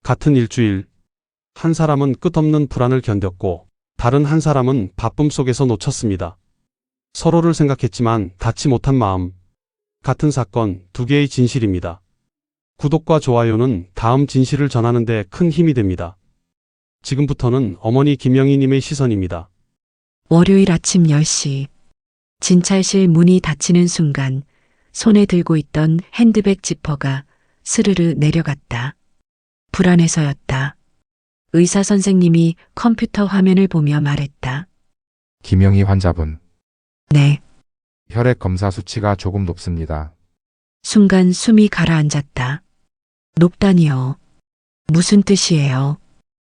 같은 일주일, 한 사람은 끝없는 불안을 견뎠고 다른 한 사람은 바쁨 속에서 놓쳤습니다. 서로를 생각했지만 닿지 못한 마음. 같은 사건, 두 개의 진실입니다. 구독과 좋아요는 다음 진실을 전하는 데 큰 힘이 됩니다. 지금부터는 어머니 김영희님의 시선입니다. 월요일 아침 10시. 진찰실 문이 닫히는 순간 손에 들고 있던 핸드백 지퍼가 스르르 내려갔다. 불안해서였다. 의사 선생님이 컴퓨터 화면을 보며 말했다. 김영희 환자분, 네. 혈액 검사 수치가 조금 높습니다. 순간 숨이 가라앉았다. 높다니요. 무슨 뜻이에요?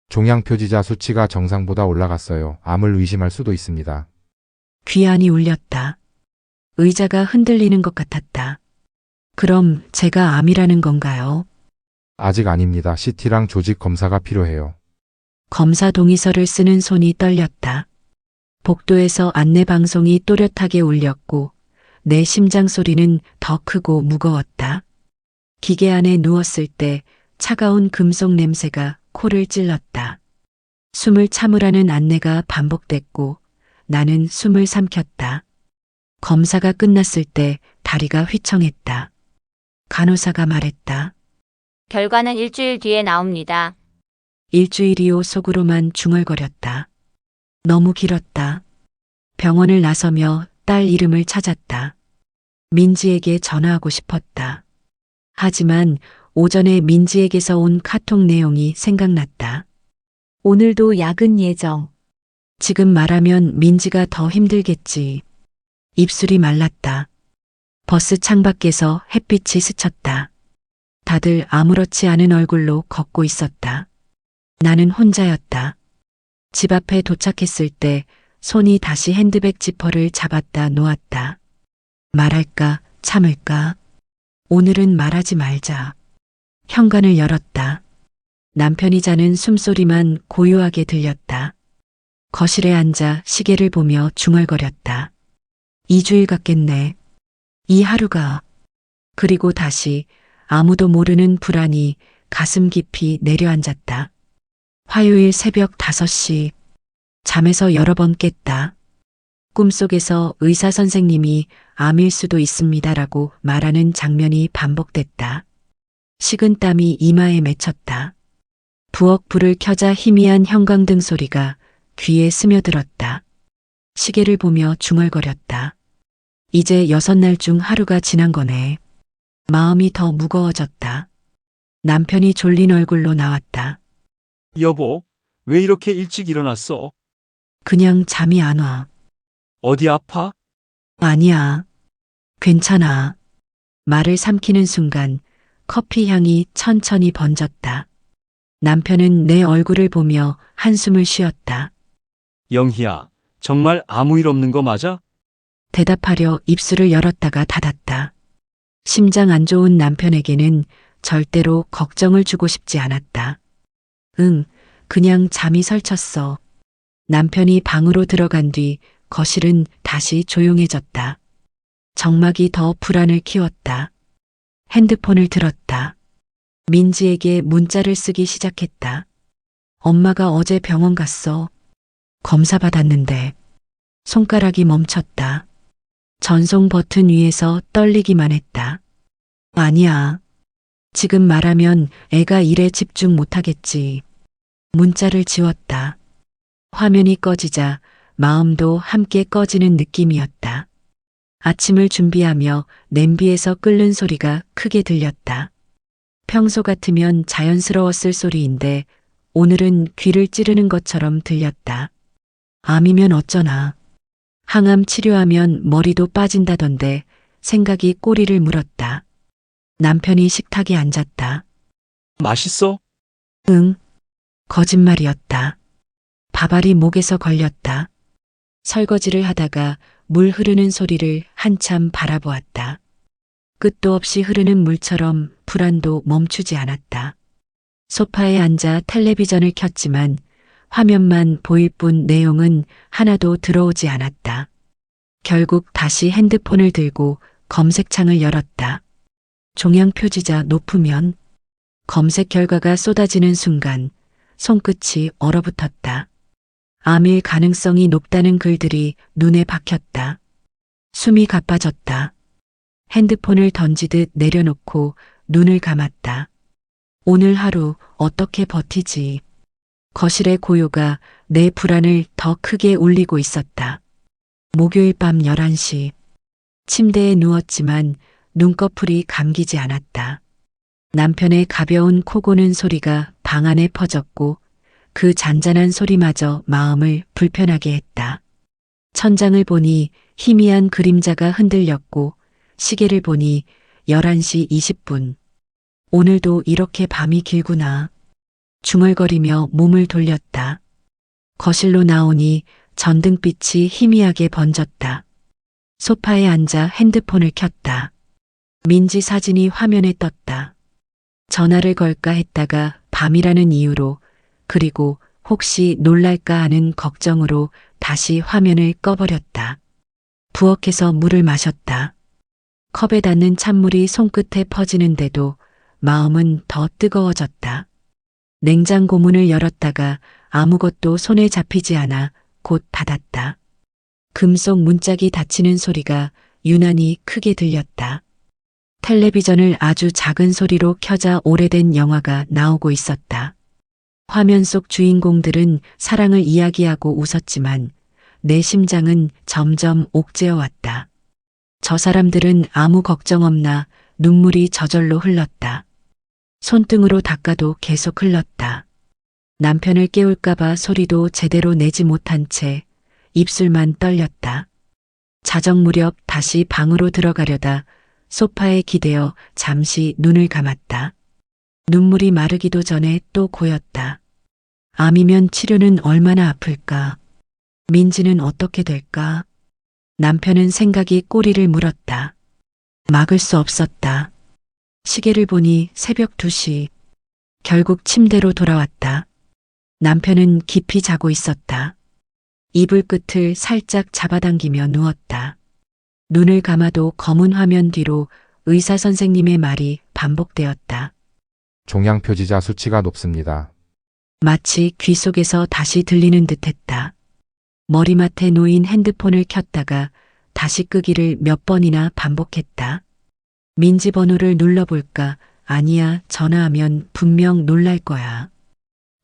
종양표지자 수치가 정상보다 올라갔어요. 암을 의심할 수도 있습니다. 귀 안이 울렸다. 의자가 흔들리는 것 같았다. 그럼 제가 암이라는 건가요? 아직 아닙니다. CT랑 조직 검사가 필요해요. 검사 동의서를 쓰는 손이 떨렸다. 복도에서 안내방송이 또렷하게 울렸고 내 심장 소리는 더 크고 무거웠다. 기계 안에 누웠을 때 차가운 금속 냄새가 코를 찔렀다. 숨을 참으라는 안내가 반복됐고 나는 숨을 삼켰다. 검사가 끝났을 때 다리가 휘청했다. 간호사가 말했다. 결과는 일주일 뒤에 나옵니다. 일주일이요 속으로만 중얼거렸다. 너무 길었다. 병원을 나서며 딸 이름을 찾았다. 민지에게 전화하고 싶었다. 하지만 오전에 민지에게서 온 카톡 내용이 생각났다. 오늘도 야근 예정. 지금 말하면 민지가 더 힘들겠지. 입술이 말랐다. 버스 창밖에서 햇빛이 스쳤다. 다들 아무렇지 않은 얼굴로 걷고 있었다. 나는 혼자였다. 집 앞에 도착했을 때 손이 다시 핸드백 지퍼를 잡았다 놓았다. 말할까, 참을까? 오늘은 말하지 말자. 현관을 열었다. 남편이 자는 숨소리만 고요하게 들렸다. 거실에 앉아 시계를 보며 중얼거렸다. 2주일 같겠네. 이 하루가. 그리고 다시 아무도 모르는 불안이 가슴 깊이 내려앉았다. 화요일 새벽 5시. 잠에서 여러 번 깼다. 꿈속에서 의사 선생님이 암일 수도 있습니다라고 말하는 장면이 반복됐다. 식은땀이 이마에 맺혔다. 부엌 불을 켜자 희미한 형광등 소리가 귀에 스며들었다. 시계를 보며 중얼거렸다. 이제 6날 중 하루가 지난 거네. 마음이 더 무거워졌다. 남편이 졸린 얼굴로 나왔다. 여보, 왜 이렇게 일찍 일어났어? 그냥 잠이 안 와. 어디 아파? 아니야. 괜찮아. 말을 삼키는 순간 커피 향이 천천히 번졌다. 남편은 내 얼굴을 보며 한숨을 쉬었다. 영희야, 정말 아무 일 없는 거 맞아? 대답하려 입술을 열었다가 닫았다. 심장 안 좋은 남편에게는 절대로 걱정을 주고 싶지 않았다. 응, 그냥 잠이 설쳤어. 남편이 방으로 들어간 뒤 거실은 다시 조용해졌다. 정막이 더 불안을 키웠다. 핸드폰을 들었다. 민지에게 문자를 쓰기 시작했다. 엄마가 어제 병원 갔어. 검사 받았는데. 손가락이 멈췄다. 전송 버튼 위에서 떨리기만 했다. 아니야. 지금 말하면 애가 일에 집중 못하겠지. 문자를 지웠다. 화면이 꺼지자 마음도 함께 꺼지는 느낌이었다. 아침을 준비하며 냄비에서 끓는 소리가 크게 들렸다. 평소 같으면 자연스러웠을 소리인데 오늘은 귀를 찌르는 것처럼 들렸다. 암이면 어쩌나. 항암 치료하면 머리도 빠진다던데 생각이 꼬리를 물었다. 남편이 식탁에 앉았다. 맛있어? 응. 거짓말이었다. 밥알이 목에서 걸렸다. 설거지를 하다가 물 흐르는 소리를 한참 바라보았다. 끝도 없이 흐르는 물처럼 불안도 멈추지 않았다. 소파에 앉아 텔레비전을 켰지만 화면만 보일 뿐 내용은 하나도 들어오지 않았다. 결국 다시 핸드폰을 들고 검색창을 열었다. 종양 표지자 높으면 검색 결과가 쏟아지는 순간 손끝이 얼어붙었다. 암일 가능성이 높다는 글들이 눈에 박혔다. 숨이 가빠졌다. 핸드폰을 던지듯 내려놓고 눈을 감았다. 오늘 하루 어떻게 버티지? 거실의 고요가 내 불안을 더 크게 울리고 있었다. 목요일 밤 11시. 침대에 누웠지만 눈꺼풀이 감기지 않았다. 남편의 가벼운 코 고는 소리가 방 안에 퍼졌고 그 잔잔한 소리마저 마음을 불편하게 했다. 천장을 보니 희미한 그림자가 흔들렸고 시계를 보니 11시 20분. 오늘도 이렇게 밤이 길구나. 중얼거리며 몸을 돌렸다. 거실로 나오니 전등빛이 희미하게 번졌다. 소파에 앉아 핸드폰을 켰다. 민지 사진이 화면에 떴다. 전화를 걸까 했다가 밤이라는 이유로 그리고 혹시 놀랄까 하는 걱정으로 다시 화면을 꺼버렸다. 부엌에서 물을 마셨다. 컵에 닿는 찬물이 손끝에 퍼지는데도 마음은 더 뜨거워졌다. 냉장고 문을 열었다가 아무것도 손에 잡히지 않아 곧 닫았다. 금속 문짝이 닫히는 소리가 유난히 크게 들렸다. 텔레비전을 아주 작은 소리로 켜자 오래된 영화가 나오고 있었다. 화면 속 주인공들은 사랑을 이야기하고 웃었지만 내 심장은 점점 옥죄어 왔다. 저 사람들은 아무 걱정 없나 눈물이 저절로 흘렀다. 손등으로 닦아도 계속 흘렀다. 남편을 깨울까봐 소리도 제대로 내지 못한 채 입술만 떨렸다. 자정 무렵 다시 방으로 들어가려다 소파에 기대어 잠시 눈을 감았다. 눈물이 마르기도 전에 또 고였다. 암이면 치료는 얼마나 아플까? 민지는 어떻게 될까? 남편은 생각이 꼬리를 물었다. 막을 수 없었다. 시계를 보니 새벽 2시. 결국 침대로 돌아왔다. 남편은 깊이 자고 있었다. 이불 끝을 살짝 잡아당기며 누웠다. 눈을 감아도 검은 화면 뒤로 의사 선생님의 말이 반복되었다. 종양 표지자 수치가 높습니다. 마치 귀 속에서 다시 들리는 듯했다. 머리맡에 놓인 핸드폰을 켰다가 다시 끄기를 몇 번이나 반복했다. 민지 번호를 눌러볼까? 아니야, 전화하면 분명 놀랄 거야.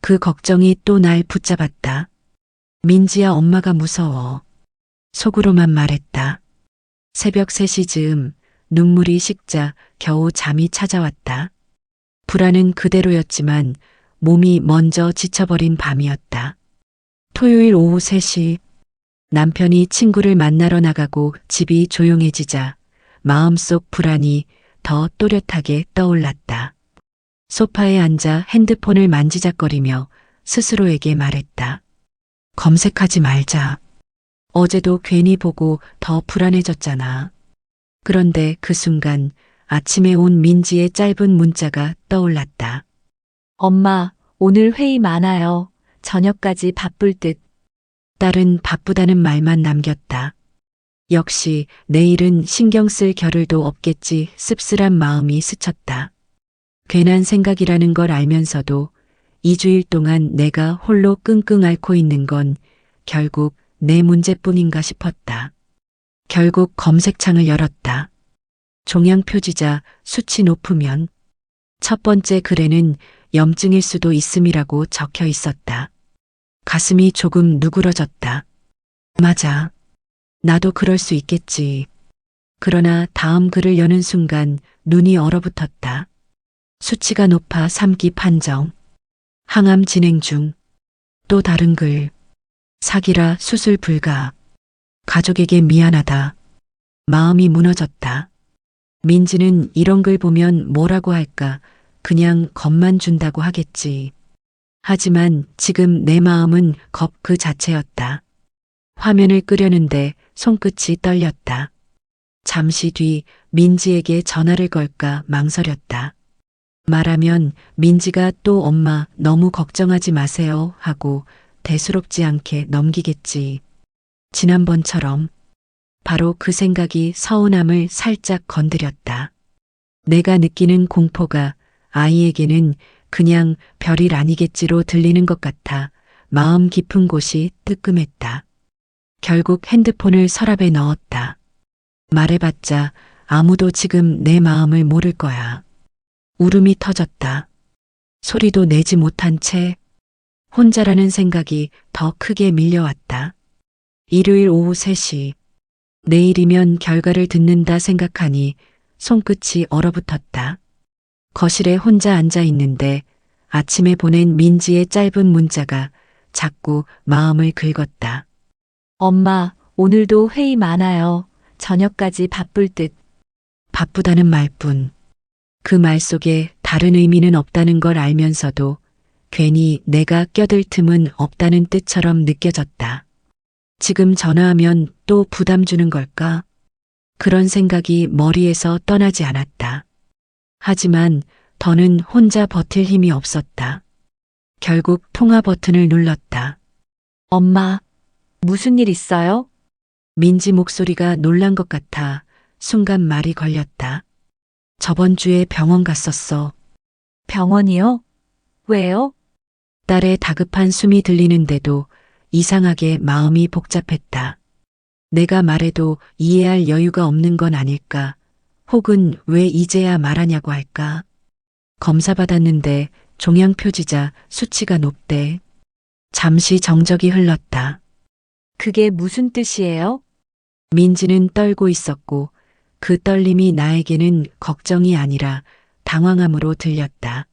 그 걱정이 또 날 붙잡았다. 민지야, 엄마가 무서워. 속으로만 말했다. 새벽 3시 즈음 눈물이 식자 겨우 잠이 찾아왔다. 불안은 그대로였지만 몸이 먼저 지쳐버린 밤이었다. 토요일 오후 3시 남편이 친구를 만나러 나가고 집이 조용해지자 마음속 불안이 더 또렷하게 떠올랐다. 소파에 앉아 핸드폰을 만지작거리며 스스로에게 말했다. 검색하지 말자. 어제도 괜히 보고 더 불안해졌잖아. 그런데 그 순간 아침에 온 민지의 짧은 문자가 떠올랐다. 엄마, 오늘 회의 많아요. 저녁까지 바쁠 듯. 딸은 바쁘다는 말만 남겼다. 역시 내일은 신경 쓸 겨를도 없겠지. 씁쓸한 마음이 스쳤다. 괜한 생각이라는 걸 알면서도 2주일 동안 내가 홀로 끙끙 앓고 있는 건 결국 내 문제뿐인가 싶었다. 결국 검색창을 열었다. 종양 표지자 수치 높으면 첫 번째 글에는 염증일 수도 있음이라고 적혀 있었다. 가슴이 조금 누그러졌다. 맞아. 나도 그럴 수 있겠지. 그러나 다음 글을 여는 순간 눈이 얼어붙었다. 수치가 높아 3기 판정. 항암 진행 중. 또 다른 글. 사기라 수술 불가. 가족에게 미안하다. 마음이 무너졌다. 민지는 이런 글 보면 뭐라고 할까? 그냥 겁만 준다고 하겠지. 하지만 지금 내 마음은 겁 그 자체였다. 화면을 끄려는데 손끝이 떨렸다. 잠시 뒤 민지에게 전화를 걸까 망설였다. 말하면 민지가 또 엄마 너무 걱정하지 마세요 하고 대수롭지 않게 넘기겠지. 지난번처럼 바로 그 생각이 서운함을 살짝 건드렸다. 내가 느끼는 공포가 아이에게는 그냥 별일 아니겠지로 들리는 것 같아 마음 깊은 곳이 뜨끔했다. 결국 핸드폰을 서랍에 넣었다. 말해봤자 아무도 지금 내 마음을 모를 거야. 울음이 터졌다. 소리도 내지 못한 채 혼자라는 생각이 더 크게 밀려왔다. 일요일 오후 3시. 내일이면 결과를 듣는다 생각하니 손끝이 얼어붙었다. 거실에 혼자 앉아 있는데 아침에 보낸 민지의 짧은 문자가 자꾸 마음을 긁었다. 엄마, 오늘도 회의 많아요. 저녁까지 바쁠 듯. 바쁘다는 말뿐. 그 말 속에 다른 의미는 없다는 걸 알면서도 괜히 내가 껴들 틈은 없다는 뜻처럼 느껴졌다. 지금 전화하면 또 부담 주는 걸까? 그런 생각이 머리에서 떠나지 않았다. 하지만 더는 혼자 버틸 힘이 없었다. 결국 통화 버튼을 눌렀다. 엄마, 무슨 일 있어요? 민지 목소리가 놀란 것 같아 순간 말이 걸렸다. 저번 주에 병원 갔었어. 병원이요? 왜요? 딸의 다급한 숨이 들리는데도 이상하게 마음이 복잡했다. 내가 말해도 이해할 여유가 없는 건 아닐까? 혹은 왜 이제야 말하냐고 할까? 검사 받았는데 종양 표지자 수치가 높대. 잠시 정적이 흘렀다. 그게 무슨 뜻이에요? 민지는 떨고 있었고 그 떨림이 나에게는 걱정이 아니라 당황함으로 들렸다.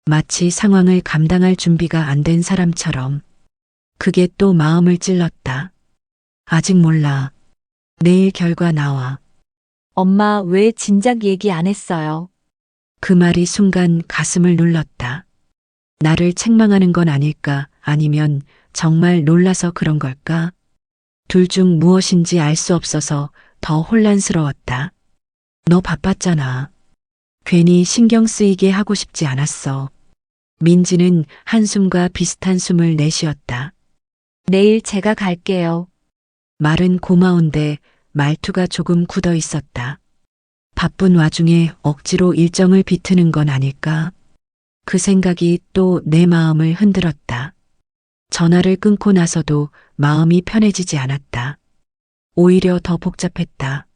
마치 상황을 감당할 준비가 안 된 사람처럼. 그게 또 마음을 찔렀다. 아직 몰라. 내일 결과 나와. 엄마, 왜 진작 얘기 안 했어요? 그 말이 순간 가슴을 눌렀다. 나를 책망하는 건 아닐까? 아니면 정말 놀라서 그런 걸까? 둘 중 무엇인지 알 수 없어서 더 혼란스러웠다. 너 바빴잖아. 괜히 신경 쓰이게 하고 싶지 않았어. 민지는 한숨과 비슷한 숨을 내쉬었다. 내일 제가 갈게요. 말은 고마운데 말투가 조금 굳어 있었다. 바쁜 와중에 억지로 일정을 비트는 건 아닐까? 그 생각이 또 내 마음을 흔들었다. 전화를 끊고 나서도 마음이 편해지지 않았다. 오히려 더 복잡했다.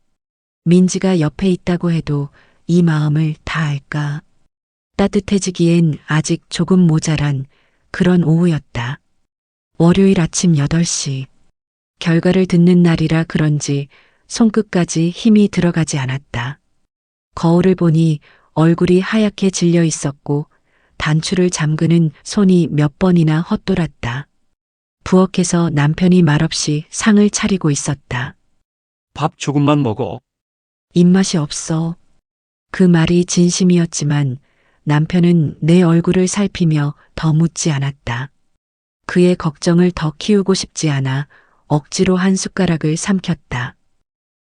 민지가 옆에 있다고 해도 이 마음을 다 알까? 따뜻해지기엔 아직 조금 모자란 그런 오후였다. 월요일 아침 8시. 결과를 듣는 날이라 그런지 손끝까지 힘이 들어가지 않았다. 거울을 보니 얼굴이 하얗게 질려 있었고 단추를 잠그는 손이 몇 번이나 헛돌았다. 부엌에서 남편이 말없이 상을 차리고 있었다. 밥 조금만 먹어. 입맛이 없어. 그 말이 진심이었지만 남편은 내 얼굴을 살피며 더 묻지 않았다. 그의 걱정을 더 키우고 싶지 않아 억지로 한 숟가락을 삼켰다.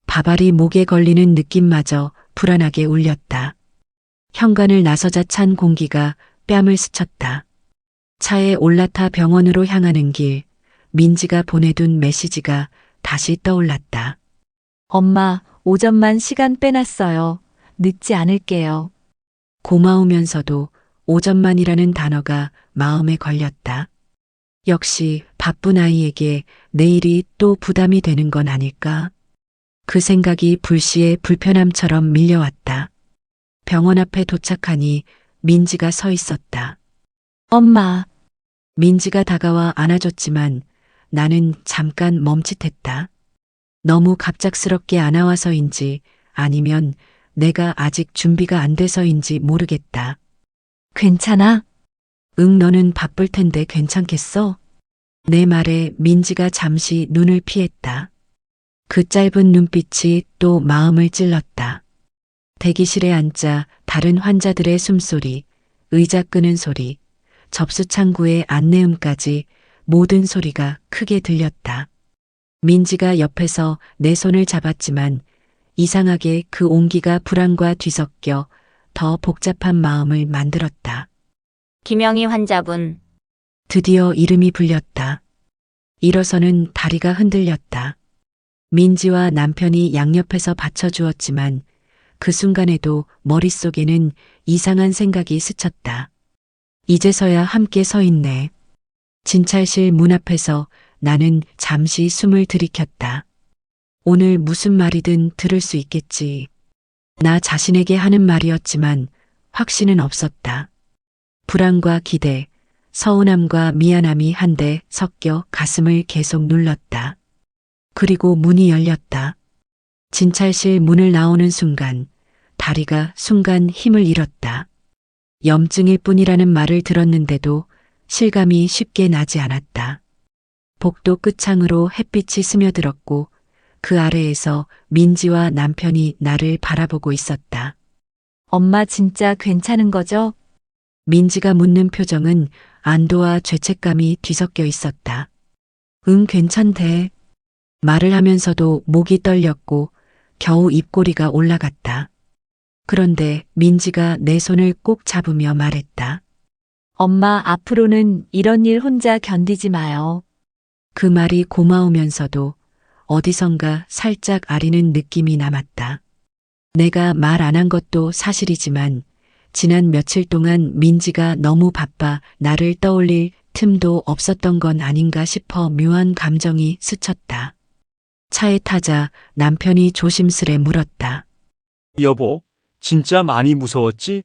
밥알이 목에 걸리는 느낌마저 불안하게 울렸다. 현관을 나서자 찬 공기가 뺨을 스쳤다. 차에 올라타 병원으로 향하는 길, 민지가 보내둔 메시지가 다시 떠올랐다. 엄마, 오전만 시간 빼놨어요. 늦지 않을게요. 고마우면서도 오전만이라는 단어가 마음에 걸렸다. 역시 바쁜 아이에게 내일이 또 부담이 되는 건 아닐까? 그 생각이 불시에 불편함처럼 밀려왔다. 병원 앞에 도착하니 민지가 서 있었다. 엄마, 민지가 다가와 안아줬지만 나는 잠깐 멈칫했다. 너무 갑작스럽게 안아와서인지 아니면 내가 아직 준비가 안 돼서인지 모르겠다. 괜찮아? 응, 너는 바쁠 텐데 괜찮겠어? 내 말에 민지가 잠시 눈을 피했다. 그 짧은 눈빛이 또 마음을 찔렀다. 대기실에 앉자 다른 환자들의 숨소리, 의자 끄는 소리, 접수 창구의 안내음까지 모든 소리가 크게 들렸다. 민지가 옆에서 내 손을 잡았지만 이상하게 그 온기가 불안과 뒤섞여 더 복잡한 마음을 만들었다. 김영희 환자분. 드디어 이름이 불렸다. 일어서는 다리가 흔들렸다. 민지와 남편이 양옆에서 받쳐주었지만 그 순간에도 머릿속에는 이상한 생각이 스쳤다. 이제서야 함께 서 있네. 진찰실 문 앞에서 나는 잠시 숨을 들이켰다. 오늘 무슨 말이든 들을 수 있겠지. 나 자신에게 하는 말이었지만 확신은 없었다. 불안과 기대, 서운함과 미안함이 한데 섞여 가슴을 계속 눌렀다. 그리고 문이 열렸다. 진찰실 문을 나오는 순간 다리가 순간 힘을 잃었다. 염증일 뿐이라는 말을 들었는데도 실감이 쉽게 나지 않았다. 복도 끝창으로 햇빛이 스며들었고 그 아래에서 민지와 남편이 나를 바라보고 있었다. 엄마 진짜 괜찮은 거죠? 민지가 묻는 표정은 안도와 죄책감이 뒤섞여 있었다. 응, 괜찮대. 말을 하면서도 목이 떨렸고 겨우 입꼬리가 올라갔다. 그런데 민지가 내 손을 꼭 잡으며 말했다. 엄마 앞으로는 이런 일 혼자 견디지 마요. 그 말이 고마우면서도 어디선가 살짝 아리는 느낌이 남았다. 내가 말 안 한 것도 사실이지만 지난 며칠 동안 민지가 너무 바빠 나를 떠올릴 틈도 없었던 건 아닌가 싶어 묘한 감정이 스쳤다. 차에 타자 남편이 조심스레 물었다. 여보, 진짜 많이 무서웠지?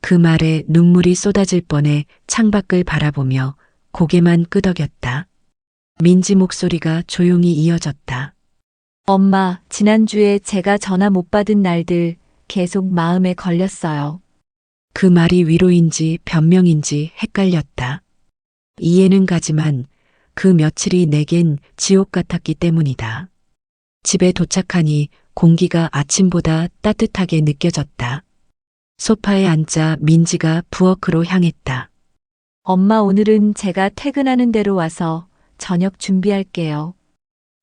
그 말에 눈물이 쏟아질 뻔해 창밖을 바라보며 고개만 끄덕였다. 민지 목소리가 조용히 이어졌다. 엄마, 지난주에 제가 전화 못 받은 날들 계속 마음에 걸렸어요. 그 말이 위로인지 변명인지 헷갈렸다. 이해는 가지만 그 며칠이 내겐 지옥 같았기 때문이다. 집에 도착하니 공기가 아침보다 따뜻하게 느껴졌다. 소파에 앉자 민지가 부엌으로 향했다. 엄마 오늘은 제가 퇴근하는 대로 와서 저녁 준비할게요.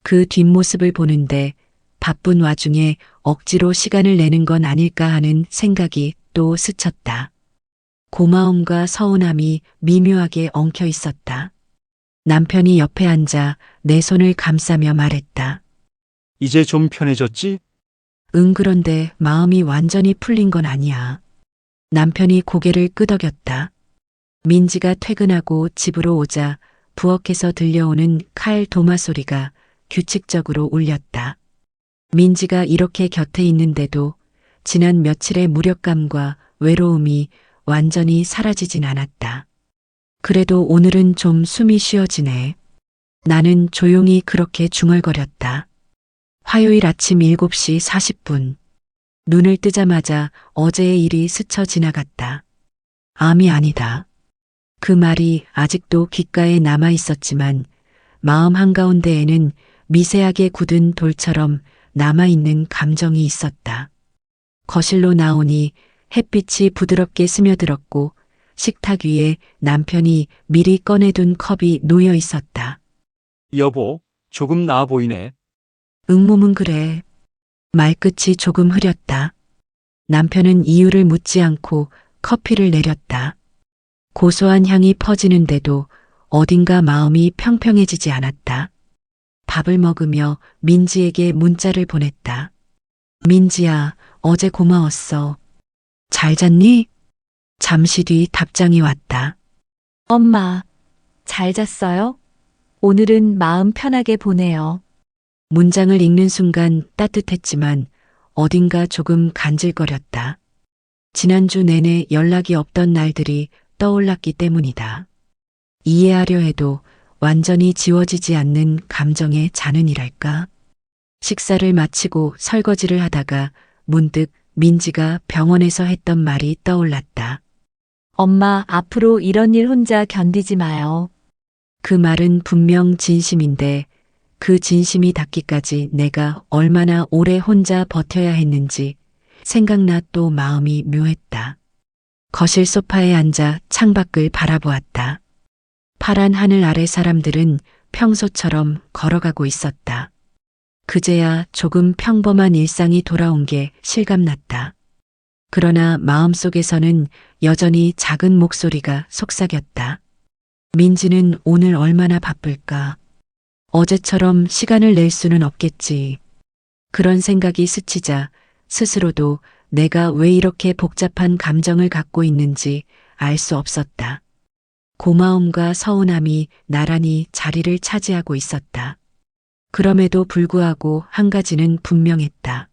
그 뒷모습을 보는데 바쁜 와중에 억지로 시간을 내는 건 아닐까 하는 생각이 또 스쳤다. 고마움과 서운함이 미묘하게 엉켜 있었다. 남편이 옆에 앉아 내 손을 감싸며 말했다. 이제 좀 편해졌지? 응, 그런데 마음이 완전히 풀린 건 아니야. 남편이 고개를 끄덕였다. 민지가 퇴근하고 집으로 오자 부엌에서 들려오는 칼 도마 소리가 규칙적으로 울렸다. 민지가 이렇게 곁에 있는데도 지난 며칠의 무력감과 외로움이 완전히 사라지진 않았다. 그래도 오늘은 좀 숨이 쉬어지네. 나는 조용히 그렇게 중얼거렸다. 화요일 아침 7시 40분. 눈을 뜨자마자 어제의 일이 스쳐 지나갔다. 암이 아니다. 그 말이 아직도 귓가에 남아 있었지만 마음 한가운데에는 미세하게 굳은 돌처럼 남아있는 감정이 있었다. 거실로 나오니 햇빛이 부드럽게 스며들었고 식탁 위에 남편이 미리 꺼내둔 컵이 놓여 있었다. 여보, 조금 나아 보이네. 응몸은 그래. 말끝이 조금 흐렸다. 남편은 이유를 묻지 않고 커피를 내렸다. 고소한 향이 퍼지는데도 어딘가 마음이 평평해지지 않았다. 밥을 먹으며 민지에게 문자를 보냈다. 민지야, 어제 고마웠어. 잘 잤니? 잠시 뒤 답장이 왔다. 엄마, 잘 잤어요? 오늘은 마음 편하게 보내요. 문장을 읽는 순간 따뜻했지만 어딘가 조금 간질거렸다. 지난주 내내 연락이 없던 날들이 떠올랐기 때문이다. 이해하려 해도 완전히 지워지지 않는 감정의 잔흔이랄까? 식사를 마치고 설거지를 하다가 문득 민지가 병원에서 했던 말이 떠올랐다. 엄마, 앞으로 이런 일 혼자 견디지 마요. 그 말은 분명 진심인데 그 진심이 닿기까지 내가 얼마나 오래 혼자 버텨야 했는지 생각나 또 마음이 묘했다. 거실 소파에 앉아 창밖을 바라보았다. 파란 하늘 아래 사람들은 평소처럼 걸어가고 있었다. 그제야 조금 평범한 일상이 돌아온 게 실감났다. 그러나 마음속에서는 여전히 작은 목소리가 속삭였다. 민지는 오늘 얼마나 바쁠까? 어제처럼 시간을 낼 수는 없겠지. 그런 생각이 스치자 스스로도 내가 왜 이렇게 복잡한 감정을 갖고 있는지 알 수 없었다. 고마움과 서운함이 나란히 자리를 차지하고 있었다. 그럼에도 불구하고 한 가지는 분명했다.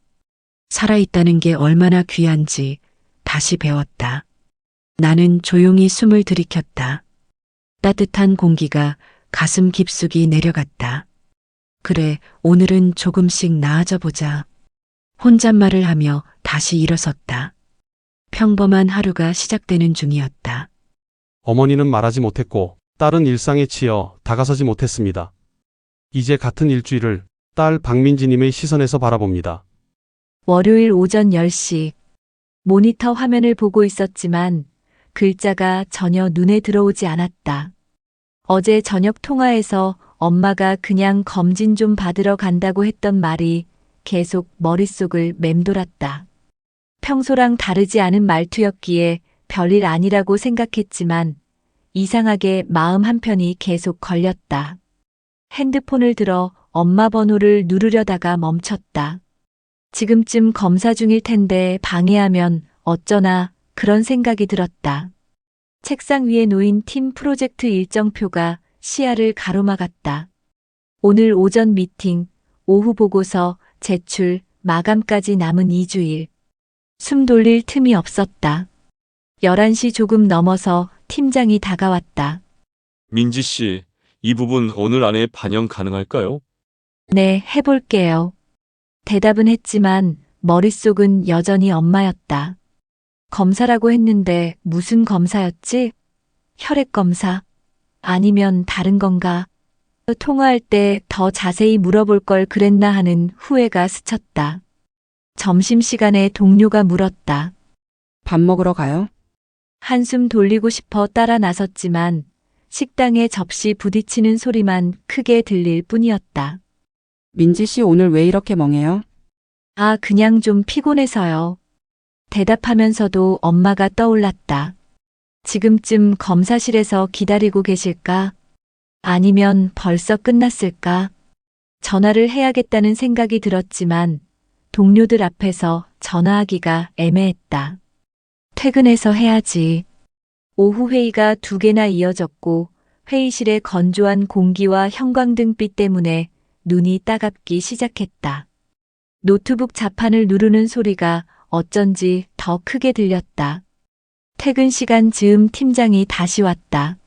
살아있다는 게 얼마나 귀한지 다시 배웠다. 나는 조용히 숨을 들이켰다. 따뜻한 공기가 가슴 깊숙이 내려갔다. 그래, 오늘은 조금씩 나아져 보자. 혼잣말을 하며 다시 일어섰다. 평범한 하루가 시작되는 중이었다. 어머니는 말하지 못했고 딸은 일상에 치여 다가서지 못했습니다. 이제 같은 일주일을 딸 박민지님의 시선에서 바라봅니다. 월요일 오전 10시. 모니터 화면을 보고 있었지만 글자가 전혀 눈에 들어오지 않았다. 어제 저녁 통화에서 엄마가 그냥 검진 좀 받으러 간다고 했던 말이 계속 머릿속을 맴돌았다. 평소랑 다르지 않은 말투였기에 별일 아니라고 생각했지만 이상하게 마음 한편이 계속 걸렸다. 핸드폰을 들어 엄마 번호를 누르려다가 멈췄다. 지금쯤 검사 중일 텐데 방해하면 어쩌나 그런 생각이 들었다. 책상 위에 놓인 팀 프로젝트 일정표가 시야를 가로막았다. 오늘 오전 미팅, 오후 보고서, 제출, 마감까지 남은 2주일. 숨 돌릴 틈이 없었다. 11시 조금 넘어서 팀장이 다가왔다. 민지 씨, 이 부분 오늘 안에 반영 가능할까요? 네, 해볼게요. 대답은 했지만 머릿속은 여전히 엄마였다. 검사라고 했는데 무슨 검사였지? 혈액 검사? 아니면 다른 건가? 통화할 때 더 자세히 물어볼 걸 그랬나 하는 후회가 스쳤다. 점심시간에 동료가 물었다. 밥 먹으러 가요? 한숨 돌리고 싶어 따라 나섰지만 식당에 접시 부딪히는 소리만 크게 들릴 뿐이었다. 민지 씨 오늘 왜 이렇게 멍해요? 아, 그냥 좀 피곤해서요. 대답하면서도 엄마가 떠올랐다. 지금쯤 검사실에서 기다리고 계실까? 아니면 벌써 끝났을까? 전화를 해야겠다는 생각이 들었지만 동료들 앞에서 전화하기가 애매했다. 퇴근해서 해야지. 오후 회의가 2개나 이어졌고 회의실의 건조한 공기와 형광등빛 때문에 눈이 따갑기 시작했다. 노트북 자판을 누르는 소리가 어쩐지 더 크게 들렸다. 퇴근 시간 즈음 팀장이 다시 왔다.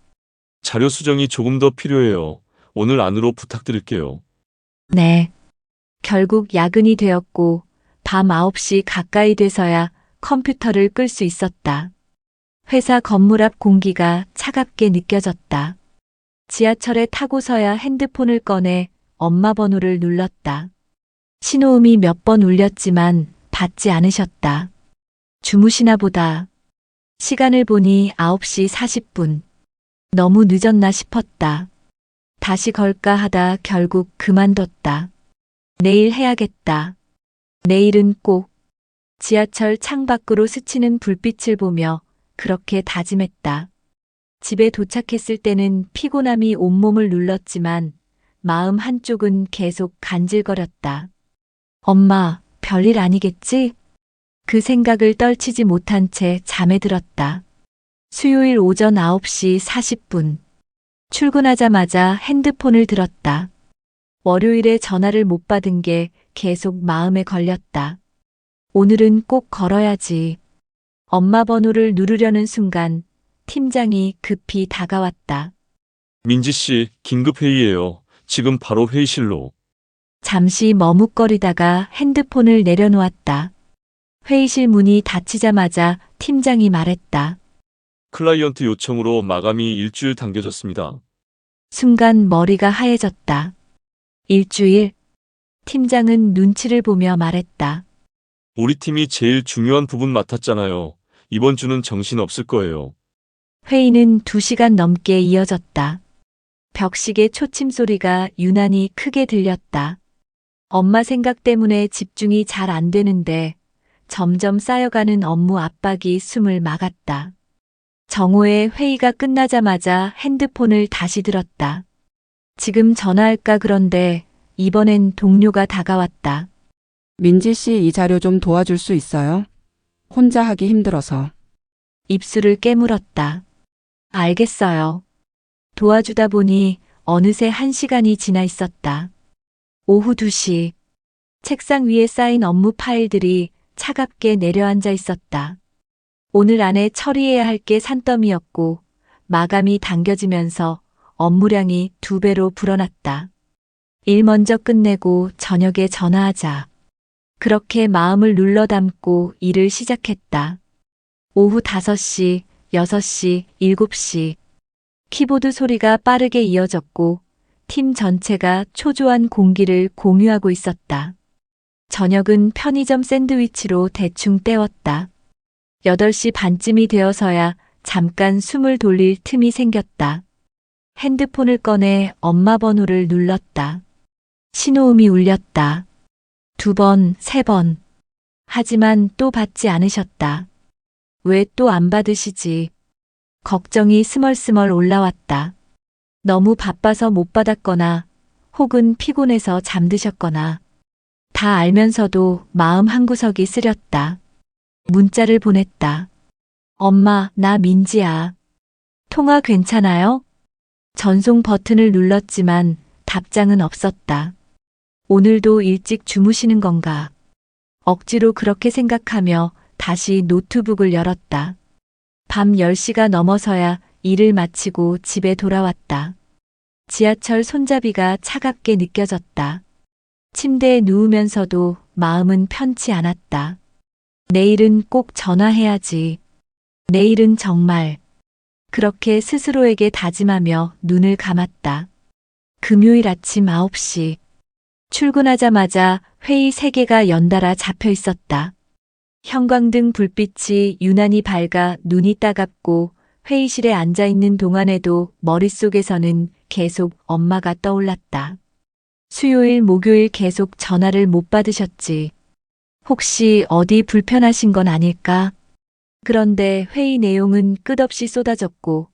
자료 수정이 조금 더 필요해요. 오늘 안으로 부탁드릴게요. 네. 결국 야근이 되었고 밤 9시 가까이 돼서야 컴퓨터를 끌 수 있었다. 회사 건물 앞 공기가 차갑게 느껴졌다. 지하철에 타고서야 핸드폰을 꺼내 엄마 번호를 눌렀다. 신호음이 몇 번 울렸지만 받지 않으셨다. 주무시나 보다. 시간을 보니 9시 40분. 너무 늦었나 싶었다. 다시 걸까 하다 결국 그만뒀다. 내일 해야겠다. 내일은 꼭. 지하철 창밖으로 스치는 불빛을 보며 그렇게 다짐했다. 집에 도착했을 때는 피곤함이 온몸을 눌렀지만 마음 한쪽은 계속 간질거렸다. 엄마, 별일 아니겠지? 그 생각을 떨치지 못한 채 잠에 들었다. 수요일 오전 9시 40분. 출근하자마자 핸드폰을 들었다. 월요일에 전화를 못 받은 게 계속 마음에 걸렸다. 오늘은 꼭 걸어야지. 엄마 번호를 누르려는 순간 팀장이 급히 다가왔다. 민지 씨, 긴급 회의예요. 지금 바로 회의실로. 잠시 머뭇거리다가 핸드폰을 내려놓았다. 회의실 문이 닫히자마자 팀장이 말했다. 클라이언트 요청으로 마감이 일주일 당겨졌습니다. 순간 머리가 하얘졌다. 일주일? 팀장은 눈치를 보며 말했다. 우리 팀이 제일 중요한 부분 맡았잖아요. 이번 주는 정신 없을 거예요. 회의는 2시간 넘게 이어졌다. 벽식의 초침 소리가 유난히 크게 들렸다. 엄마 생각 때문에 집중이 잘 안 되는데 점점 쌓여가는 업무 압박이 숨을 막았다. 정오에 회의가 끝나자마자 핸드폰을 다시 들었다. 지금 전화할까 그런데 이번엔 동료가 다가왔다. 민지 씨 이 자료 좀 도와줄 수 있어요? 혼자 하기 힘들어서. 입술을 깨물었다. 알겠어요. 도와주다 보니 어느새 1시간이 지나 있었다. 오후 2시. 책상 위에 쌓인 업무 파일들이 차갑게 내려앉아 있었다. 오늘 안에 처리해야 할 게 산더미였고 마감이 당겨지면서 업무량이 2배로 불어났다. 일 먼저 끝내고 저녁에 전화하자. 그렇게 마음을 눌러 담고 일을 시작했다. 오후 5시, 6시, 7시. 키보드 소리가 빠르게 이어졌고 팀 전체가 초조한 공기를 공유하고 있었다. 저녁은 편의점 샌드위치로 대충 때웠다. 8시 반쯤이 되어서야 잠깐 숨을 돌릴 틈이 생겼다. 핸드폰을 꺼내 엄마 번호를 눌렀다. 신호음이 울렸다. 2번, 3번. 하지만 또 받지 않으셨다. 왜 또 안 받으시지? 걱정이 스멀스멀 올라왔다. 너무 바빠서 못 받았거나 혹은 피곤해서 잠드셨거나 다 알면서도 마음 한구석이 쓰렸다. 문자를 보냈다. 엄마, 나 민지야. 통화 괜찮아요? 전송 버튼을 눌렀지만 답장은 없었다. 오늘도 일찍 주무시는 건가? 억지로 그렇게 생각하며 다시 노트북을 열었다. 밤 10시가 넘어서야 일을 마치고 집에 돌아왔다. 지하철 손잡이가 차갑게 느껴졌다. 침대에 누우면서도 마음은 편치 않았다. 내일은 꼭 전화해야지. 내일은 정말. 그렇게 스스로에게 다짐하며 눈을 감았다. 금요일 아침 9시. 출근하자마자 회의 3개가 연달아 잡혀 있었다. 형광등 불빛이 유난히 밝아 눈이 따갑고 회의실에 앉아 있는 동안에도 머릿속에서는 계속 엄마가 떠올랐다. 수요일, 목요일 계속 전화를 못 받으셨지. 혹시 어디 불편하신 건 아닐까? 그런데 회의 내용은 끝없이 쏟아졌고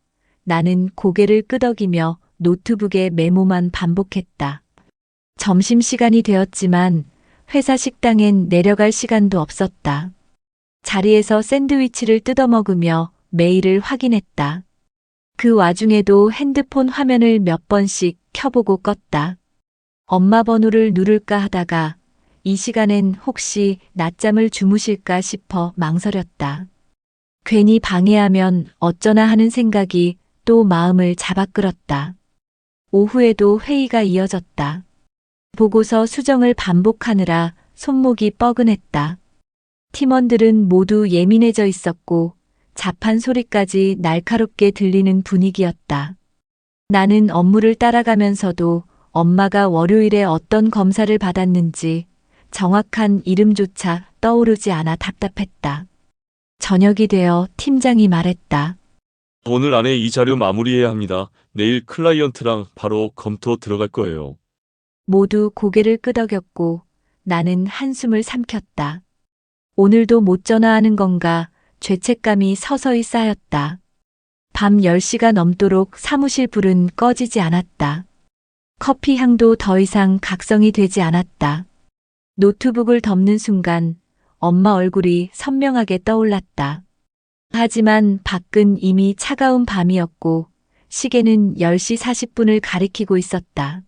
나는 고개를 끄덕이며 노트북에 메모만 반복했다. 점심시간이 되었지만 회사 식당엔 내려갈 시간도 없었다. 자리에서 샌드위치를 뜯어먹으며 메일을 확인했다. 그 와중에도 핸드폰 화면을 몇 번씩 켜보고 껐다. 엄마 번호를 누를까 하다가 이 시간엔 혹시 낮잠을 주무실까 싶어 망설였다. 괜히 방해하면 어쩌나 하는 생각이 또 마음을 잡아끌었다. 오후에도 회의가 이어졌다. 보고서 수정을 반복하느라 손목이 뻐근했다. 팀원들은 모두 예민해져 있었고 자판 소리까지 날카롭게 들리는 분위기였다. 나는 업무를 따라가면서도 엄마가 월요일에 어떤 검사를 받았는지 정확한 이름조차 떠오르지 않아 답답했다. 저녁이 되어 팀장이 말했다. 오늘 안에 이 자료 마무리해야 합니다. 내일 클라이언트랑 바로 검토 들어갈 거예요. 모두 고개를 끄덕였고 나는 한숨을 삼켰다. 오늘도 못 전화하는 건가 죄책감이 서서히 쌓였다. 밤 10시가 넘도록 사무실 불은 꺼지지 않았다. 커피 향도 더 이상 각성이 되지 않았다. 노트북을 덮는 순간 엄마 얼굴이 선명하게 떠올랐다. 하지만 밖은 이미 차가운 밤이었고 시계는 10시 40분을 가리키고 있었다.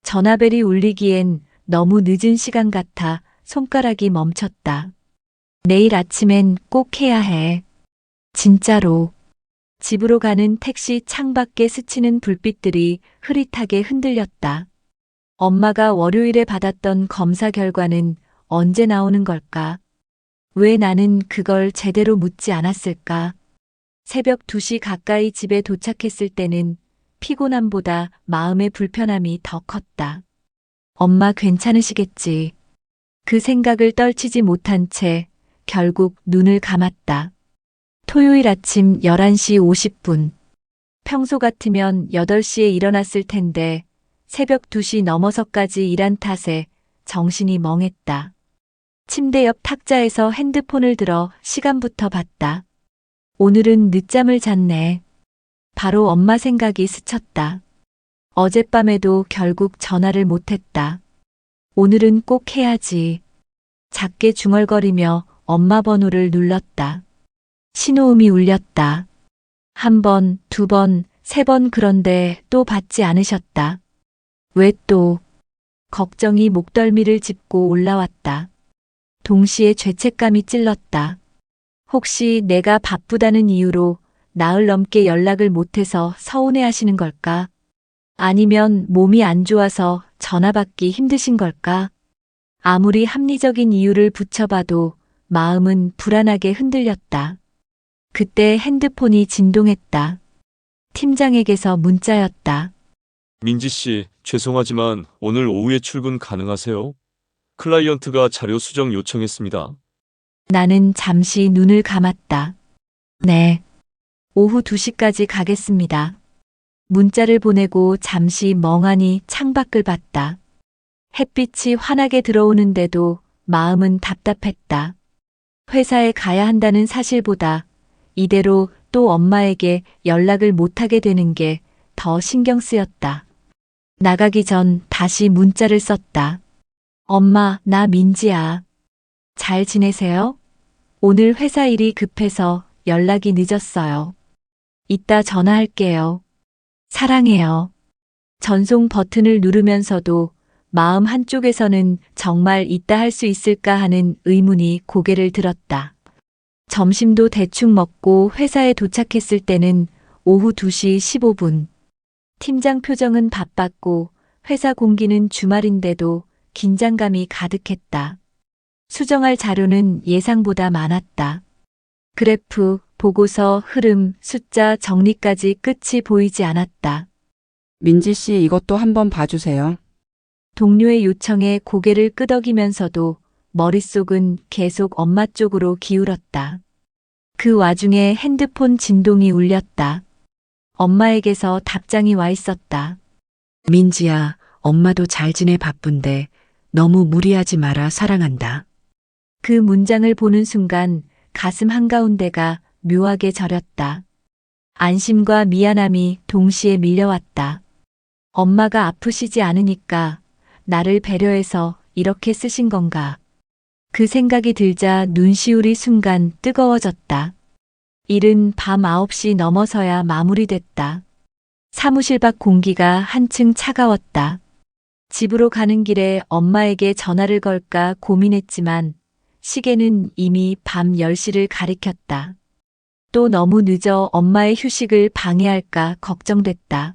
전화벨이 울리기엔 너무 늦은 시간 같아 손가락이 멈췄다. 내일 아침엔 꼭 해야 해. 진짜로. 집으로 가는 택시 창밖에 스치는 불빛들이 흐릿하게 흔들렸다. 엄마가 월요일에 받았던 검사 결과는 언제 나오는 걸까? 왜 나는 그걸 제대로 묻지 않았을까? 새벽 2시 가까이 집에 도착했을 때는 피곤함보다 마음의 불편함이 더 컸다. 엄마 괜찮으시겠지. 그 생각을 떨치지 못한 채 결국 눈을 감았다. 토요일 아침 11시 50분. 평소 같으면 8시에 일어났을 텐데 새벽 2시 넘어서까지 일한 탓에 정신이 멍했다. 침대 옆 탁자에서 핸드폰을 들어 시간부터 봤다. 오늘은 늦잠을 잤네. 바로 엄마 생각이 스쳤다. 어젯밤에도 결국 전화를 못했다. 오늘은 꼭 해야지. 작게 중얼거리며 엄마 번호를 눌렀다. 신호음이 울렸다. 한 번, 두 번, 세 번 그런데 또 받지 않으셨다. 왜 또? 걱정이 목덜미를 짚고 올라왔다. 동시에 죄책감이 찔렀다. 혹시 내가 바쁘다는 이유로 나흘 넘게 연락을 못해서 서운해 하시는 걸까? 아니면 몸이 안 좋아서 전화 받기 힘드신 걸까? 아무리 합리적인 이유를 붙여봐도 마음은 불안하게 흔들렸다. 그때 핸드폰이 진동했다. 팀장에게서 문자였다. 민지 씨, 죄송하지만 오늘 오후에 출근 가능하세요? 클라이언트가 자료 수정 요청했습니다. 나는 잠시 눈을 감았다. 네. 오후 2시까지 가겠습니다. 문자를 보내고 잠시 멍하니 창밖을 봤다. 햇빛이 환하게 들어오는데도 마음은 답답했다. 회사에 가야 한다는 사실보다 이대로 또 엄마에게 연락을 못하게 되는 게 더 신경 쓰였다. 나가기 전 다시 문자를 썼다. 엄마, 나 민지야. 잘 지내세요? 오늘 회사 일이 급해서 연락이 늦었어요. 이따 전화할게요. 사랑해요. 전송 버튼을 누르면서도 마음 한쪽에서는 정말 이따 할 수 있을까 하는 의문이 고개를 들었다. 점심도 대충 먹고 회사에 도착했을 때는 오후 2시 15분. 팀장 표정은 바빴고 회사 공기는 주말인데도 긴장감이 가득했다. 수정할 자료는 예상보다 많았다. 그래프, 보고서, 흐름, 숫자 정리까지 끝이 보이지 않았다. 민지 씨 이것도 한번 봐주세요. 동료의 요청에 고개를 끄덕이면서도 머릿속은 계속 엄마 쪽으로 기울었다. 그 와중에 핸드폰 진동이 울렸다. 엄마에게서 답장이 와 있었다. 민지야, 엄마도 잘 지내 바쁜데 너무 무리하지 마라 사랑한다. 그 문장을 보는 순간 가슴 한가운데가 묘하게 저렸다. 안심과 미안함이 동시에 밀려왔다. 엄마가 아프시지 않으니까 나를 배려해서 이렇게 쓰신 건가. 그 생각이 들자 눈시울이 순간 뜨거워졌다. 일은 밤 9시 넘어서야 마무리됐다. 사무실 밖 공기가 한층 차가웠다. 집으로 가는 길에 엄마에게 전화를 걸까 고민했지만 시계는 이미 밤 10시를 가리켰다. 또 너무 늦어 엄마의 휴식을 방해할까 걱정됐다.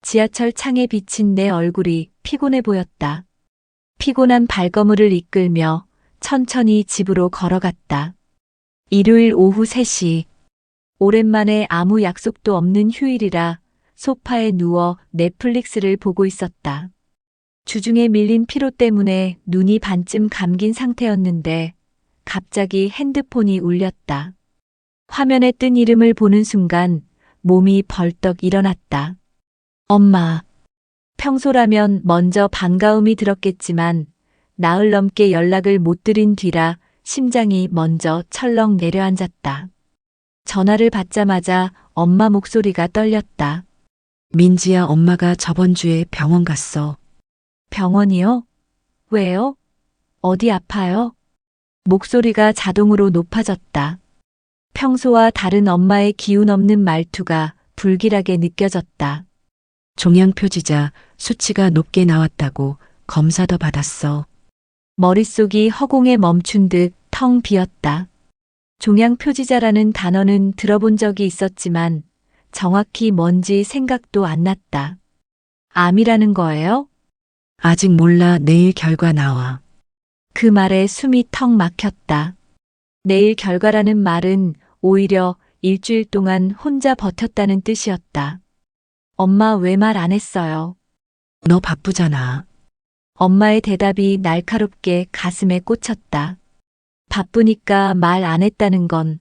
지하철 창에 비친 내 얼굴이 피곤해 보였다. 피곤한 발걸음을 이끌며 천천히 집으로 걸어갔다. 일요일 오후 3시. 오랜만에 아무 약속도 없는 휴일이라 소파에 누워 넷플릭스를 보고 있었다. 주중에 밀린 피로 때문에 눈이 반쯤 감긴 상태였는데 갑자기 핸드폰이 울렸다. 화면에 뜬 이름을 보는 순간 몸이 벌떡 일어났다. 엄마. 평소라면 먼저 반가움이 들었겠지만 나흘 넘게 연락을 못 드린 뒤라 심장이 먼저 철렁 내려앉았다. 전화를 받자마자 엄마 목소리가 떨렸다. 민지야, 엄마가 저번 주에 병원 갔어. 병원이요? 왜요? 어디 아파요? 목소리가 자동으로 높아졌다. 평소와 다른 엄마의 기운 없는 말투가 불길하게 느껴졌다. 종양 표지자 수치가 높게 나왔다고 검사도 받았어. 머릿속이 허공에 멈춘 듯 텅 비었다. 종양 표지자라는 단어는 들어본 적이 있었지만 정확히 뭔지 생각도 안 났다. 암이라는 거예요? 아직 몰라. 내일 결과 나와. 그 말에 숨이 턱 막혔다. 내일 결과라는 말은 오히려 일주일 동안 혼자 버텼다는 뜻이었다. 엄마 왜 말 안 했어요? 너 바쁘잖아. 엄마의 대답이 날카롭게 가슴에 꽂혔다. 바쁘니까 말 안 했다는 건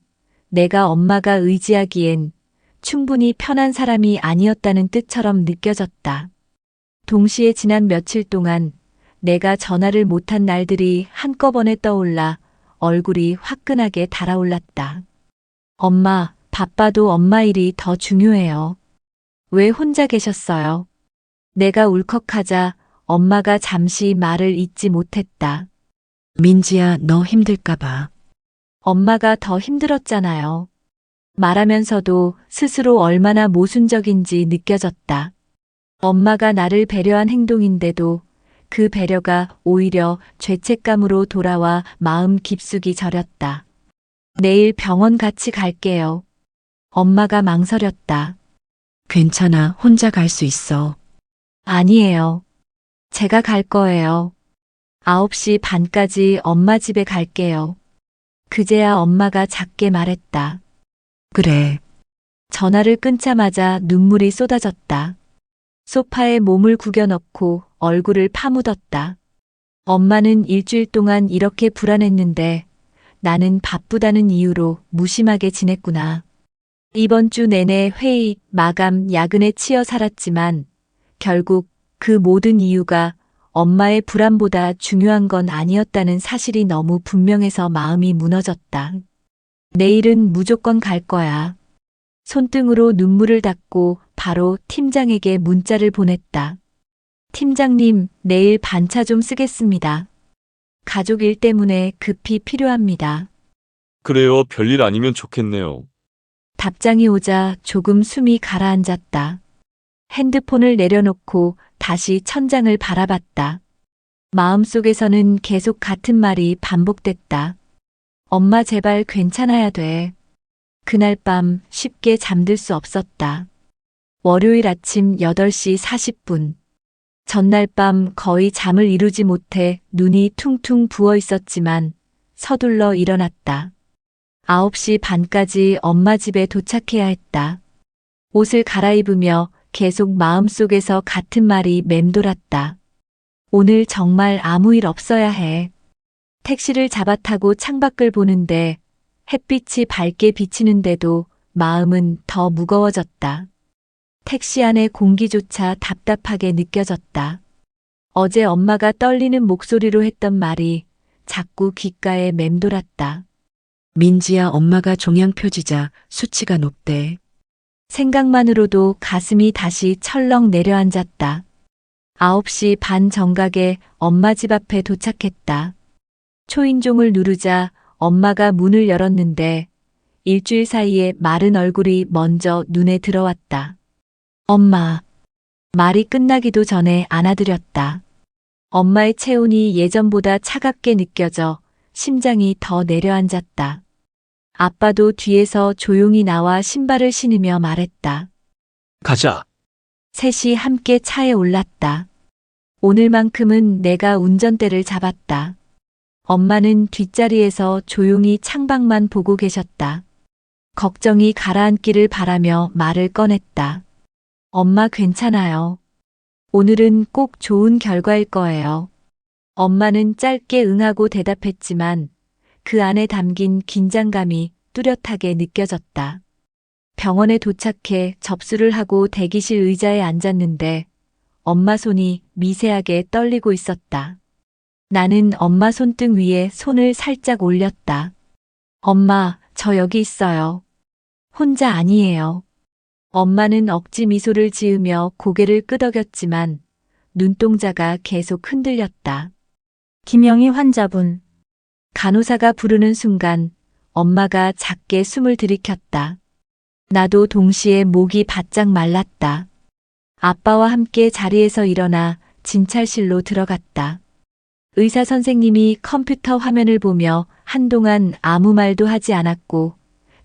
내가 엄마가 의지하기엔 충분히 편한 사람이 아니었다는 뜻처럼 느껴졌다. 동시에 지난 며칠 동안 내가 전화를 못한 날들이 한꺼번에 떠올라 얼굴이 화끈하게 달아올랐다. 엄마, 바빠도 엄마 일이 더 중요해요. 왜 혼자 계셨어요? 내가 울컥하자 엄마가 잠시 말을 잇지 못했다. 민지야, 너 힘들까봐. 엄마가 더 힘들었잖아요. 말하면서도 스스로 얼마나 모순적인지 느껴졌다. 엄마가 나를 배려한 행동인데도 그 배려가 오히려 죄책감으로 돌아와 마음 깊숙이 저렸다. 내일 병원 같이 갈게요. 엄마가 망설였다. 괜찮아, 혼자 갈 수 있어. 아니에요. 제가 갈 거예요. 9시 반까지 엄마 집에 갈게요. 그제야 엄마가 작게 말했다. 그래. 전화를 끊자마자 눈물이 쏟아졌다. 소파에 몸을 구겨 넣고 얼굴을 파묻었다. 엄마는 일주일 동안 이렇게 불안했는데 나는 바쁘다는 이유로 무심하게 지냈구나. 이번 주 내내 회의, 마감, 야근에 치여 살았지만 결국 그 모든 이유가 엄마의 불안보다 중요한 건 아니었다는 사실이 너무 분명해서 마음이 무너졌다. 내일은 무조건 갈 거야. 손등으로 눈물을 닦고 바로 팀장에게 문자를 보냈다. 팀장님, 내일 반차 좀 쓰겠습니다. 가족 일 때문에 급히 필요합니다. 그래요. 별일 아니면 좋겠네요. 답장이 오자 조금 숨이 가라앉았다. 핸드폰을 내려놓고 다시 천장을 바라봤다. 마음속에서는 계속 같은 말이 반복됐다. 엄마 제발 괜찮아야 돼. 그날 밤 쉽게 잠들 수 없었다. 월요일 아침 8시 40분. 전날 밤 거의 잠을 이루지 못해 눈이 퉁퉁 부어 있었지만 서둘러 일어났다. 9시 반까지 엄마 집에 도착해야 했다. 옷을 갈아입으며 계속 마음속에서 같은 말이 맴돌았다. 오늘 정말 아무 일 없어야 해. 택시를 잡아 타고 창밖을 보는데 햇빛이 밝게 비치는데도 마음은 더 무거워졌다. 택시 안의 공기조차 답답하게 느껴졌다. 어제 엄마가 떨리는 목소리로 했던 말이 자꾸 귓가에 맴돌았다. 민지야, 엄마가 종양 표지자 수치가 높대. 생각만으로도 가슴이 다시 철렁 내려앉았다. 9시 반 정각에 엄마 집 앞에 도착했다. 초인종을 누르자 엄마가 문을 열었는데 일주일 사이에 마른 얼굴이 먼저 눈에 들어왔다. 엄마. 말이 끝나기도 전에 안아드렸다. 엄마의 체온이 예전보다 차갑게 느껴져 심장이 더 내려앉았다. 아빠도 뒤에서 조용히 나와 신발을 신으며 말했다. 가자. 셋이 함께 차에 올랐다. 오늘만큼은 내가 운전대를 잡았다. 엄마는 뒷자리에서 조용히 창밖만 보고 계셨다. 걱정이 가라앉기를 바라며 말을 꺼냈다. 엄마 괜찮아요. 오늘은 꼭 좋은 결과일 거예요. 엄마는 짧게 응하고 대답했지만 그 안에 담긴 긴장감이 뚜렷하게 느껴졌다. 병원에 도착해 접수를 하고 대기실 의자에 앉았는데 엄마 손이 미세하게 떨리고 있었다. 나는 엄마 손등 위에 손을 살짝 올렸다. 엄마, 저 여기 있어요. 혼자 아니에요. 엄마는 억지 미소를 지으며 고개를 끄덕였지만 눈동자가 계속 흔들렸다. 김영희 환자분. 간호사가 부르는 순간 엄마가 작게 숨을 들이켰다. 나도 동시에 목이 바짝 말랐다. 아빠와 함께 자리에서 일어나 진찰실로 들어갔다. 의사 선생님이 컴퓨터 화면을 보며 한동안 아무 말도 하지 않았고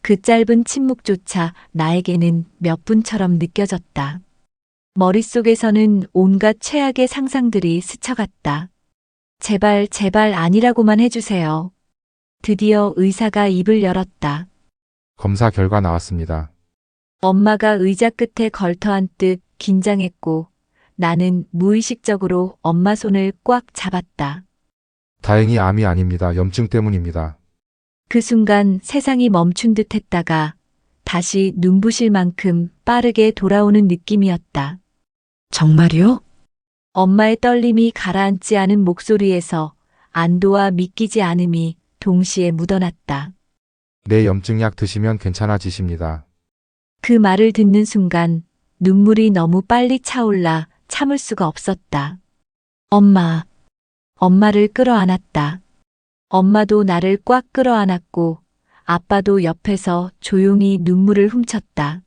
그 짧은 침묵조차 나에게는 몇 분처럼 느껴졌다. 머릿속에서는 온갖 최악의 상상들이 스쳐갔다. 제발, 제발 아니라고만 해주세요. 드디어 의사가 입을 열었다. 검사 결과 나왔습니다. 엄마가 의자 끝에 걸터앉듯 긴장했고 나는 무의식적으로 엄마 손을 꽉 잡았다. 다행히 암이 아닙니다. 염증 때문입니다. 그 순간 세상이 멈춘 듯 했다가 다시 눈부실 만큼 빠르게 돌아오는 느낌이었다. 정말요? 엄마의 떨림이 가라앉지 않은 목소리에서 안도와 믿기지 않음이 동시에 묻어났다. 내 염증약 드시면 괜찮아지십니다. 그 말을 듣는 순간 눈물이 너무 빨리 차올라 참을 수가 없었다. 엄마를 끌어안았다. 엄마도 나를 꽉 끌어안았고 아빠도 옆에서 조용히 눈물을 훔쳤다.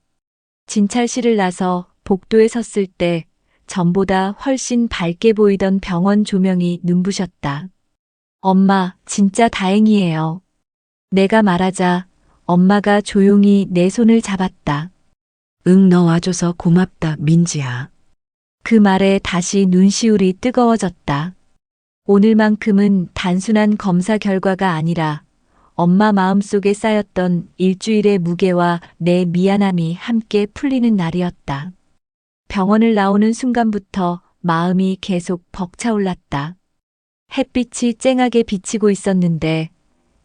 진찰실을 나서 복도에 섰을 때 전보다 훨씬 밝게 보이던 병원 조명이 눈부셨다. 엄마, 진짜 다행이에요. 내가 말하자 엄마가 조용히 내 손을 잡았다. 응, 너 와줘서 고맙다, 민지야. 그 말에 다시 눈시울이 뜨거워졌다. 오늘만큼은 단순한 검사 결과가 아니라 엄마 마음속에 쌓였던 일주일의 무게와 내 미안함이 함께 풀리는 날이었다. 병원을 나오는 순간부터 마음이 계속 벅차올랐다. 햇빛이 쨍하게 비치고 있었는데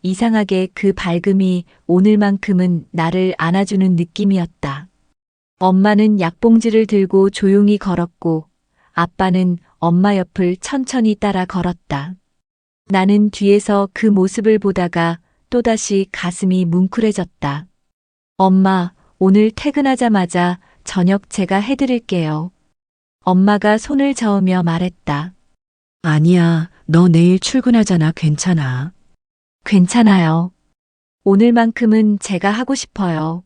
이상하게 그 밝음이 오늘만큼은 나를 안아주는 느낌이었다. 엄마는 약봉지를 들고 조용히 걸었고 아빠는 엄마 옆을 천천히 따라 걸었다. 나는 뒤에서 그 모습을 보다가 또다시 가슴이 뭉클해졌다. 엄마, 오늘 퇴근하자마자 저녁 제가 해드릴게요. 엄마가 손을 저으며 말했다. 아니야, 너 내일 출근하잖아, 괜찮아. 괜찮아요. 오늘만큼은 제가 하고 싶어요.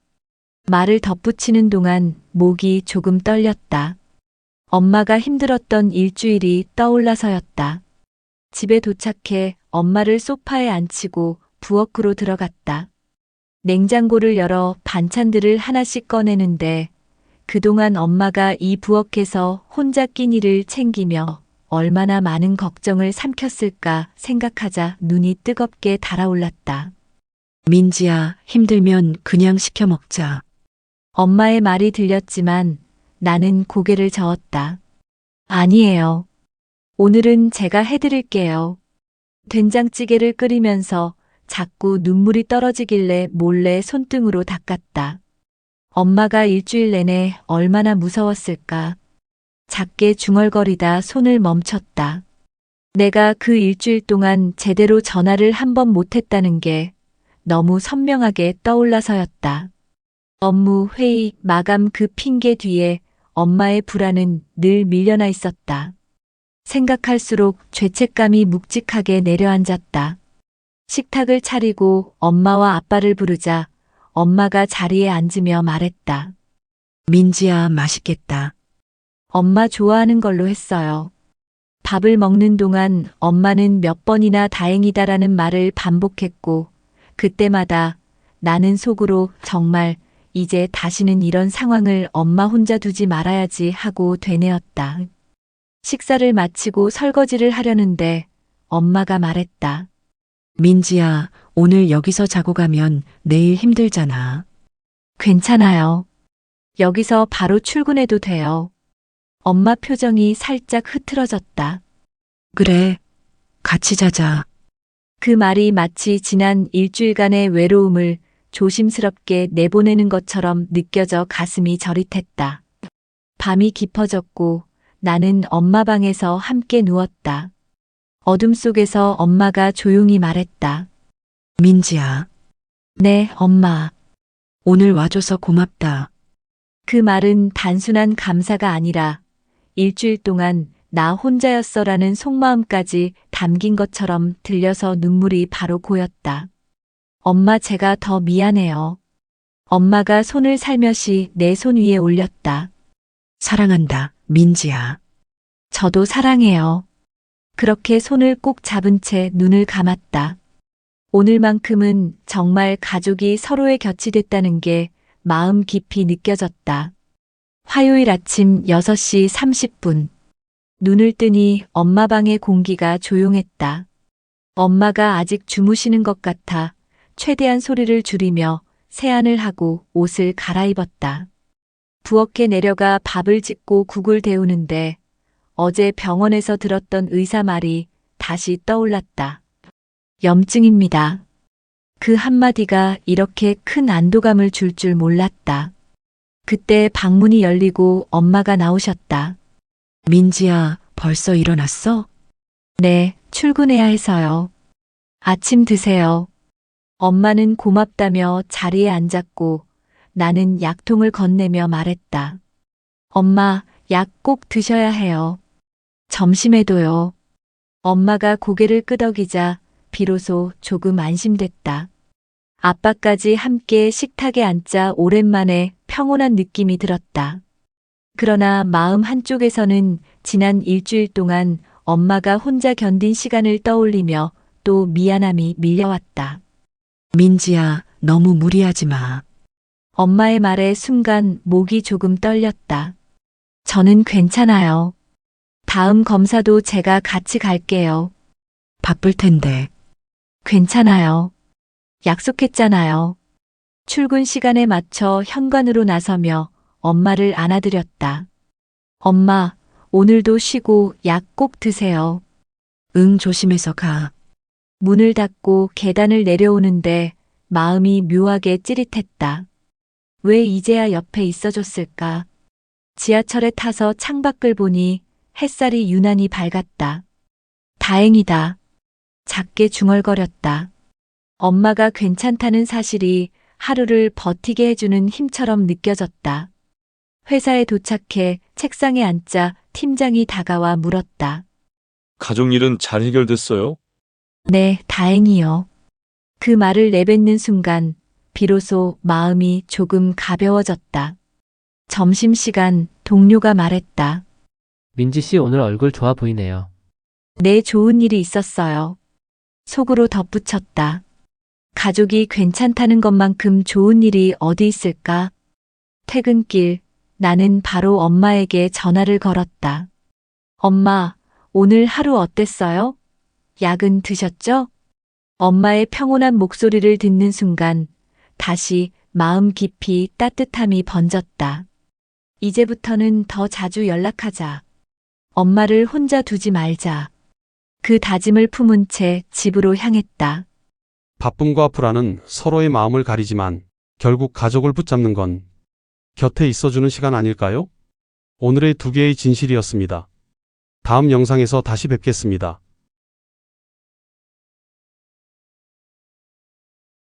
말을 덧붙이는 동안 목이 조금 떨렸다. 엄마가 힘들었던 일주일이 떠올라서였다. 집에 도착해 엄마를 소파에 앉히고 부엌으로 들어갔다. 냉장고를 열어 반찬들을 하나씩 꺼내는데 그동안 엄마가 이 부엌에서 혼자 끼니를 챙기며 얼마나 많은 걱정을 삼켰을까 생각하자 눈이 뜨겁게 달아올랐다. 민지야, 힘들면 그냥 시켜 먹자. 엄마의 말이 들렸지만 나는 고개를 저었다. 아니에요. 오늘은 제가 해드릴게요. 된장찌개를 끓이면서 자꾸 눈물이 떨어지길래 몰래 손등으로 닦았다. 엄마가 일주일 내내 얼마나 무서웠을까. 작게 중얼거리다 손을 멈췄다. 내가 그 일주일 동안 제대로 전화를 한 번 못했다는 게 너무 선명하게 떠올라서였다. 업무, 회의, 마감 그 핑계 뒤에 엄마의 불안은 늘 밀려나 있었다. 생각할수록 죄책감이 묵직하게 내려앉았다. 식탁을 차리고 엄마와 아빠를 부르자 엄마가 자리에 앉으며 말했다. 민지야, 맛있겠다. 엄마 좋아하는 걸로 했어요. 밥을 먹는 동안 엄마는 몇 번이나 다행이다라는 말을 반복했고 그때마다 나는 속으로 정말 이제 다시는 이런 상황을 엄마 혼자 두지 말아야지 하고 되뇌었다. 식사를 마치고 설거지를 하려는데 엄마가 말했다. 민지야, 오늘 여기서 자고 가면 내일 힘들잖아. 괜찮아요. 여기서 바로 출근해도 돼요. 엄마 표정이 살짝 흐트러졌다. 그래, 같이 자자. 그 말이 마치 지난 일주일간의 외로움을 조심스럽게 내보내는 것처럼 느껴져 가슴이 저릿했다. 밤이 깊어졌고 나는 엄마 방에서 함께 누웠다. 어둠 속에서 엄마가 조용히 말했다. 민지야, 네, 엄마. 오늘 와줘서 고맙다. 그 말은 단순한 감사가 아니라 일주일 동안 나 혼자였어라는 속마음까지 담긴 것처럼 들려서 눈물이 바로 고였다. 엄마, 제가 더 미안해요. 엄마가 손을 살며시 내 손 위에 올렸다. 사랑한다, 민지야. 저도 사랑해요. 그렇게 손을 꼭 잡은 채 눈을 감았다. 오늘만큼은 정말 가족이 서로의 곁이 됐다는 게 마음 깊이 느껴졌다. 화요일 아침 6시 30분. 눈을 뜨니 엄마 방의 공기가 조용했다. 엄마가 아직 주무시는 것 같아 최대한 소리를 줄이며 세안을 하고 옷을 갈아입었다. 부엌에 내려가 밥을 짓고 국을 데우는데 어제 병원에서 들었던 의사 말이 다시 떠올랐다. 염증입니다. 그 한마디가 이렇게 큰 안도감을 줄 줄 몰랐다. 그때 방문이 열리고 엄마가 나오셨다. 민지야, 벌써 일어났어? 네, 출근해야 해서요. 아침 드세요. 엄마는 고맙다며 자리에 앉았고 나는 약통을 건네며 말했다. 엄마, 약 꼭 드셔야 해요. 점심에도요. 엄마가 고개를 끄덕이자 비로소 조금 안심됐다. 아빠까지 함께 식탁에 앉자 오랜만에 평온한 느낌이 들었다. 그러나 마음 한쪽에서는 지난 일주일 동안 엄마가 혼자 견딘 시간을 떠올리며 또 미안함이 밀려왔다. 민지야, 너무 무리하지 마. 엄마의 말에 순간 목이 조금 떨렸다. 저는 괜찮아요. 다음 검사도 제가 같이 갈게요. 바쁠 텐데. 괜찮아요. 약속했잖아요. 출근 시간에 맞춰 현관으로 나서며 엄마를 안아드렸다. 엄마, 오늘도 쉬고 약 꼭 드세요. 응, 조심해서 가. 문을 닫고 계단을 내려오는데 마음이 묘하게 찌릿했다. 왜 이제야 옆에 있어줬을까? 지하철에 타서 창밖을 보니 햇살이 유난히 밝았다. 다행이다. 작게 중얼거렸다. 엄마가 괜찮다는 사실이 하루를 버티게 해주는 힘처럼 느껴졌다. 회사에 도착해 책상에 앉자 팀장이 다가와 물었다. 가족 일은 잘 해결됐어요? 네, 다행이요. 그 말을 내뱉는 순간 비로소 마음이 조금 가벼워졌다. 점심시간 동료가 말했다. 민지 씨 오늘 얼굴 좋아 보이네요. 네, 좋은 일이 있었어요. 속으로 덧붙였다. 가족이 괜찮다는 것만큼 좋은 일이 어디 있을까? 퇴근길 나는 바로 엄마에게 전화를 걸었다. 엄마, 오늘 하루 어땠어요? 약은 드셨죠? 엄마의 평온한 목소리를 듣는 순간 다시 마음 깊이 따뜻함이 번졌다. 이제부터는 더 자주 연락하자. 엄마를 혼자 두지 말자. 그 다짐을 품은 채 집으로 향했다. 바쁨과 불안은 서로의 마음을 가리지만 결국 가족을 붙잡는 건 곁에 있어주는 시간 아닐까요? 오늘의 두 개의 진실이었습니다. 다음 영상에서 다시 뵙겠습니다.